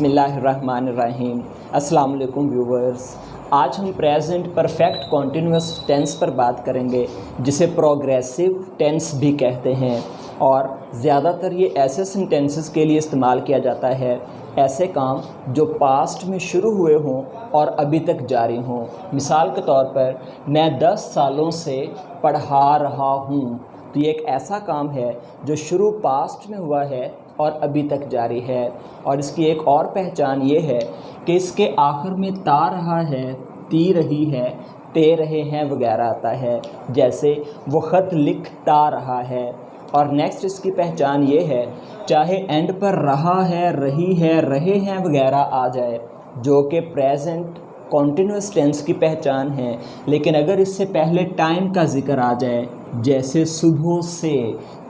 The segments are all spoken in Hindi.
बिस्मिल्लाहिर्रहमानिर्रहीम। अस्सलाम वालेकुम व्यूवर्स। आज हम प्रेजेंट परफेक्ट कॉन्टिन्यूअस टेंस पर बात करेंगे, जिसे प्रोग्रेसिव टेंस भी कहते हैं। और ज़्यादातर ये ऐसे सेंटेंसेस के लिए इस्तेमाल किया जाता है, ऐसे काम जो पास्ट में शुरू हुए हों और अभी तक जारी हों। मिसाल के तौर पर, मैं 10 सालों से पढ़ा रहा हूँ, तो ये एक ऐसा काम है जो शुरू पास्ट में हुआ है और अभी तक जारी है। और इसकी एक और पहचान ये है कि इसके आखिर में ता रहा है, ती रही है, ते रहे हैं वगैरह आता है, जैसे वो ख़त लिखता रहा है। और नेक्स्ट इसकी पहचान ये है, चाहे एंड पर रहा है, रही है, रहे हैं वगैरह आ जाए, जो कि प्रेजेंट कॉन्टिन्यूअस टेंस की पहचान है, लेकिन अगर इससे पहले टाइम का ज़िक्र आ जाए, जैसे सुबह से,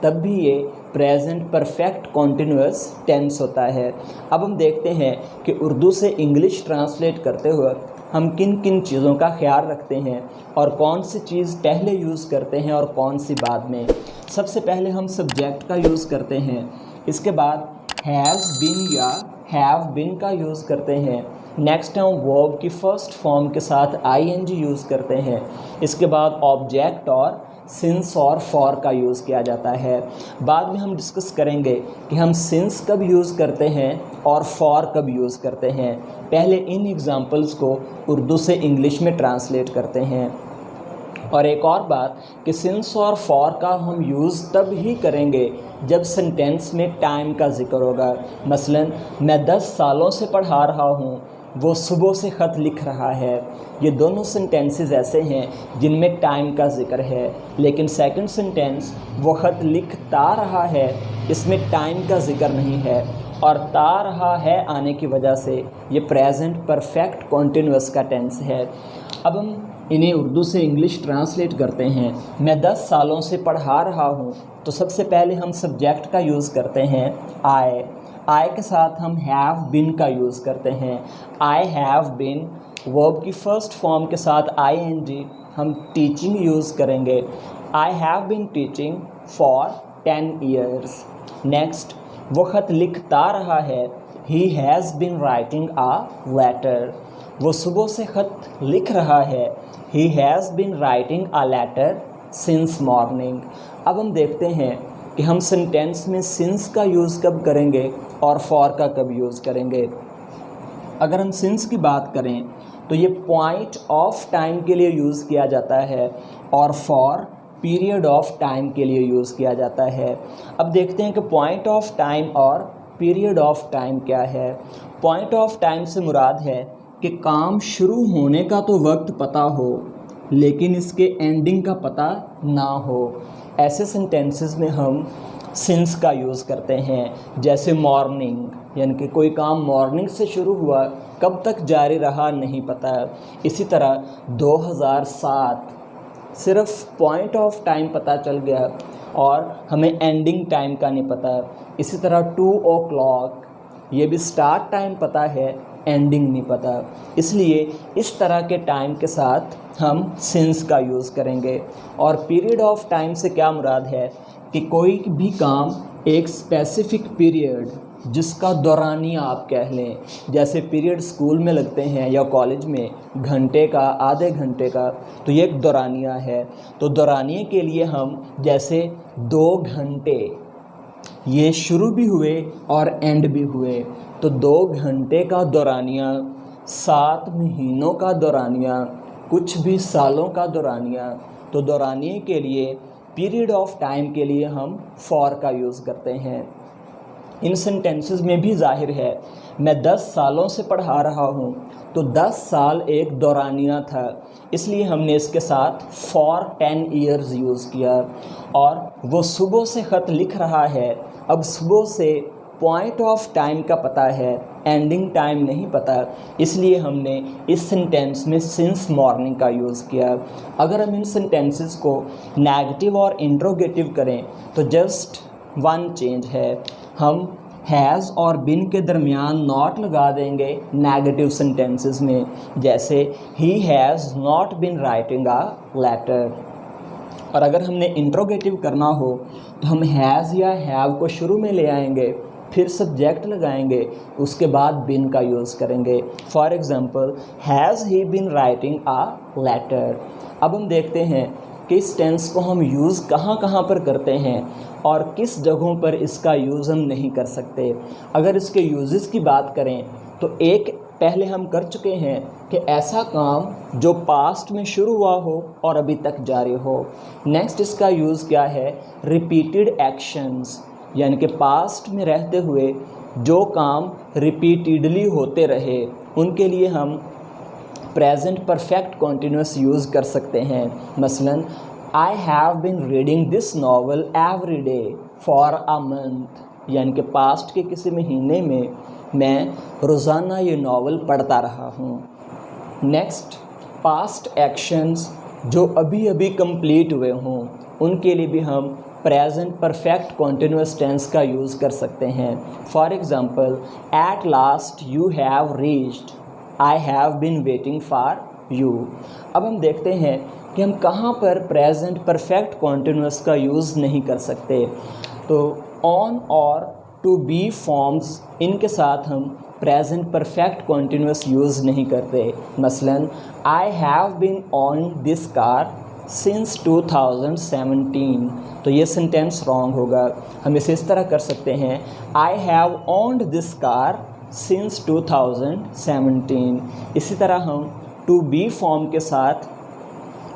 तब भी ये प्रेजेंट परफेक्ट कॉन्टिन्यूअस टेंस होता है। अब हम देखते हैं कि उर्दू से इंग्लिश ट्रांसलेट करते हुए हम किन किन चीज़ों का ख्याल रखते हैं और कौन सी चीज़ पहले यूज़ करते हैं और कौन सी बाद में। सबसे पहले हम सब्जेक्ट का यूज़ करते हैं, इसके बाद हैज़ बीन या हैव बीन का यूज़ करते हैं। नेक्स्ट हम वर्ब की फ़र्स्ट फॉर्म के साथ आईएनजी यूज़ करते हैं। इसके बाद ऑब्जेक्ट और सिंस और फॉर का यूज़ किया जाता है। बाद में हम डिस्कस करेंगे कि हम सिंस कब यूज़ करते हैं और फॉर कब यूज़ करते हैं। पहले इन एग्ज़ाम्पल्स को उर्दू से इंग्लिश में ट्रांसलेट करते हैं। और एक और बात कि सिंस और फॉर का हम यूज़ तब ही करेंगे जब सेंटेंस में टाइम का ज़िक्र होगा। मसलन, मैं 10 सालों से पढ़ा रहा हूँ, वो सुबह से ख़त लिख रहा है। ये दोनों सेंटेंसेस ऐसे हैं जिनमें टाइम का ज़िक्र है, लेकिन सेकंड सेंटेंस वो ख़त लिखता रहा है, इसमें टाइम का ज़िक्र नहीं है। और ता रहा है आने की वजह से ये प्रेजेंट परफेक्ट कॉन्टिन्यूअस का टेंस है। अब हम इन्हें उर्दू से इंग्लिश ट्रांसलेट करते हैं। मैं 10 सालों से पढ़ा रहा हूँ, तो सबसे पहले हम सब्जेक्ट का यूज़ करते हैं आई के साथ हम हैव बीन का यूज़ करते हैं। I have been. वर्ब की फ़र्स्ट फॉर्म के साथ आईएनजी हम टीचिंग यूज़ करेंगे। I have been teaching for 10 years. Next, वो ख़त लिखता रहा है, he has been writing a letter. वो सुबह से ख़त लिख रहा है, he has been writing a letter since morning. अब हम देखते हैं कि हम सेंटेंस में सिंस का यूज़ कब करेंगे और फॉर का कब यूज़ करेंगे। अगर हम सिंस की बात करें तो ये पॉइंट ऑफ टाइम के लिए यूज़ किया जाता है और फॉर पीरियड ऑफ टाइम के लिए यूज़ किया जाता है। अब देखते हैं कि पॉइंट ऑफ टाइम और पीरियड ऑफ टाइम क्या है। पॉइंट ऑफ टाइम से मुराद है कि काम शुरू होने का तो वक्त पता हो, लेकिन इसके एंडिंग का पता ना हो। ऐसे सेंटेंसेस में हम सिंस का यूज़ करते हैं, जैसे मॉर्निंग, यानी कि कोई काम मॉर्निंग से शुरू हुआ, कब तक जारी रहा नहीं पता। इसी तरह 2007, सिर्फ पॉइंट ऑफ टाइम पता चल गया और हमें एंडिंग टाइम का नहीं पता। इसी तरह 2 o'clock, ये भी स्टार्ट टाइम पता है, एंडिंग नहीं पता। इसलिए इस तरह के टाइम के साथ हम सिंस का यूज़ करेंगे। और पीरियड ऑफ टाइम से क्या मुराद है कि कोई भी काम एक स्पेसिफ़िक पीरियड, जिसका दौरानिया आप कह लें, जैसे पीरियड स्कूल में लगते हैं या कॉलेज में घंटे का, आधे घंटे का, तो ये एक दौरानिया है। तो दौरानिए के लिए हम जैसे 2 घंटे, ये शुरू भी हुए और एंड भी हुए, तो 2 घंटे का दौरानिया, 7 महीनों का दौरानिया, कुछ भी सालों का दौरानिया। तो दौरानिए के लिए, पीरियड ऑफ टाइम के लिए हम फॉर का यूज़ करते हैं। इन सेंटेंसेस में भी जाहिर है, मैं 10 सालों से पढ़ा रहा हूँ, तो 10 साल एक दौरानिया था, इसलिए हमने इसके साथ फॉर 10 ईयर्स यूज़ किया। और वो सुबह से ख़त लिख रहा है, अब सुबह से पॉइंट ऑफ टाइम का पता है, एंडिंग टाइम नहीं पता, इसलिए हमने इस सेंटेंस में सिंस मॉर्निंग का यूज़ किया। अगर हम इन सेंटेंसेस को नेगेटिव और इंट्रोगेटिव करें तो जस्ट वन चेंज है, हम हैज़ और बिन के दरमियान नॉट लगा देंगे नेगेटिव सेंटेंसेस में, जैसे he has not been writing a letter. और अगर हमने इंट्रोगेटिव करना हो तो हम हैज़ या हैव को शुरू में ले आएंगे फिर सब्जेक्ट लगाएंगे, उसके बाद बिन का यूज़ करेंगे। For example, has he been writing a letter. अब हम देखते हैं कि इस टेंस को हम यूज़ कहाँ कहाँ पर करते हैं और किस जगहों पर इसका यूज़ हम नहीं कर सकते। अगर इसके यूज़ेस की बात करें तो एक पहले हम कर चुके हैं कि ऐसा काम जो पास्ट में शुरू हुआ हो और अभी तक जारी हो। नेक्स्ट इसका यूज़ क्या है, रिपीटेड एक्शंस, यानी कि पास्ट में रहते हुए जो काम रिपीटेडली होते रहे उनके लिए हम प्रेजेंट परफेक्ट कॉन्टिन्यूस यूज़ कर सकते हैं। मसलन, I have been reading this novel every day for a month, यानी कि पास्ट के किसी महीने में मैं रोज़ाना ये नावल पढ़ता रहा हूँ। नेक्स्ट, पास्ट एक्शंस जो अभी अभी कंप्लीट हुए हों उनके लिए भी हम प्रेजेंट परफेक्ट कॉन्टिन्यूस टेंस का यूज़ कर सकते हैं। For example, at last you have reached, I have been waiting for you. अब हम देखते हैं कि हम कहाँ पर प्रेजेंट परफेक्ट कॉन्टिन्यूस का यूज़ नहीं कर सकते। तो ऑन और टू बी फॉर्म्स, इनके साथ हम प्रेजेंट परफेक्ट कॉन्टिन्यूस यूज़ नहीं करते। मसलन, I have been on this car since 2017, तो ये सेंटेंस रॉन्ग होगा। हम इसे इस तरह कर सकते हैं, I have owned this car since 2017। इसी तरह हम टू बी फॉर्म के साथ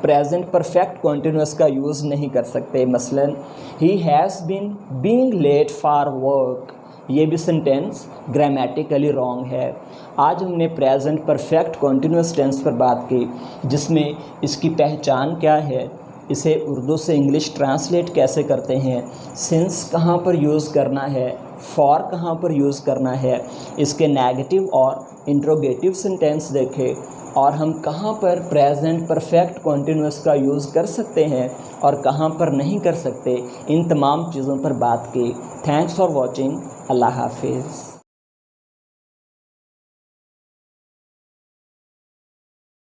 प्रेजेंट परफेक्ट कॉन्टिन्यूस का यूज़ नहीं कर सकते। मसलन, he has been being late for work, ये भी सेंटेंस ग्रामेटिकली रॉन्ग है। आज हमने प्रेजेंट परफेक्ट कॉन्टिन्यूस टेंस पर बात की, जिसमें इसकी पहचान क्या है, इसे उर्दू से इंग्लिश ट्रांसलेट कैसे करते हैं, सिंस कहाँ पर यूज़ करना है, फॉर कहाँ पर यूज़ करना है, इसके नेगेटिव और इंट्रोगेटिव सेंटेंस देखें और हम कहाँ पर प्रेजेंट परफेक्ट कॉन्टिन्यूस का यूज़ कर सकते हैं और कहाँ पर नहीं कर सकते, इन तमाम चीज़ों पर बात की। Thanks for watching. अल्लाह हाफिज़।